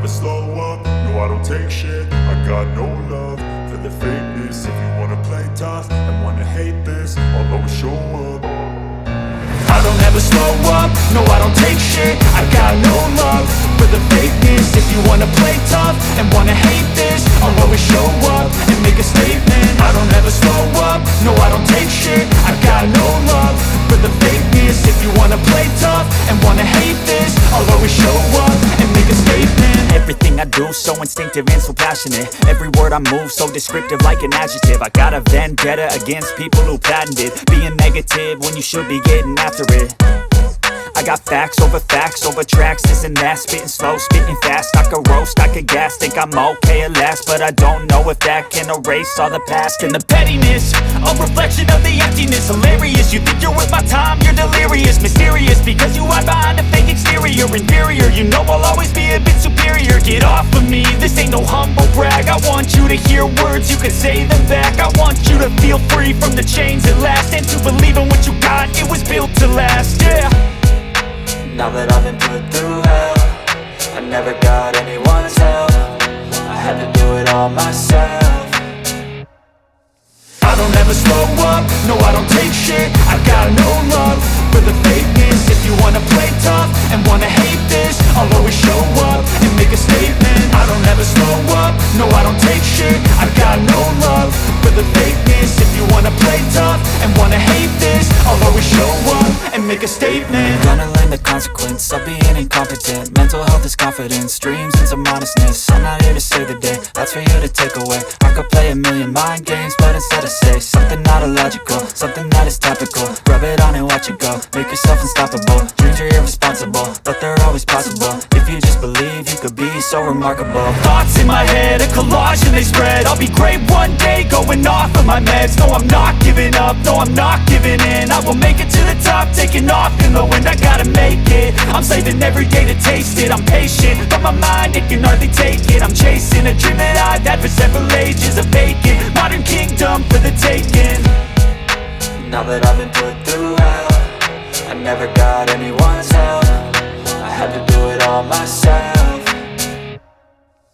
slow up, no I don't take shit. I got no love for the fakeness. If you wanna play tough and wanna hate this, I'll always show up. I don't ever slow up, no I don't take shit. I got no love for the fakeness. If you wanna play tough and wanna hate this, I'll always show up and make a statement. I don't ever slow up, no I don't take shit. I got no love for the fakeness. If you wanna play tough and wanna hate this, I'll always show up and make a statement. Everything I do so instinctive and so passionate. Every word I move so descriptive like an adjective. I got a vendetta against people who patented being negative when you should be getting after it. I got facts over tracks, this and that. Spitting slow, spitting fast, I could roast, I could gas. Think I'm okay at last, but I don't know if that can erase all the past. And the pettiness, a reflection of the emptiness. Hilarious, you think you're worth my time, you're delirious. Mysterious, because you hide behind a fake exterior. Inferior, you know I'll always be a bit superior. Get off of me, this ain't no humble brag. I want you to hear words, you can say them back. I want you to feel free from the chains at last, and to believe in what you got, it was built to last, yeah. Now that I've been put through hell, I never got anyone's help. I had to do it all myself. I don't ever slow up, no I don't take shit. I got no love for the fakeness. If you wanna play tough and wanna hate this, I'll always show up and make a statement. I don't ever slow up, no I don't take shit. I got no love for the fakeness. If you wanna play tough and wanna hate this, I'll always show up and make a statement. Gonna learn the consequence of being incompetent. Mental health is confidence, dreams and some honestness. I'm not here to save the day, that's for you to take away. I could play a million mind games, but instead I say something not illogical, something that is topical. Rub it on and watch it go, make yourself unstoppable. Dreams are irresponsible, but they're always possible. If you just believe, you could be so remarkable. Thoughts in my head, a collage and they spread. I'll be great one day, going off of my meds. No, I'm not giving up, no, I'm not giving in. I will make it to the top, taking off in the wind. I gotta make it, I'm saving every day to taste it. I'm patient, but my mind, it can hardly take it. I'm chasing a dream that I've had for several ages. A vacant, modern kingdom for the taking. Now that I've been put through hell, I never got anyone's help. I had to do it all myself.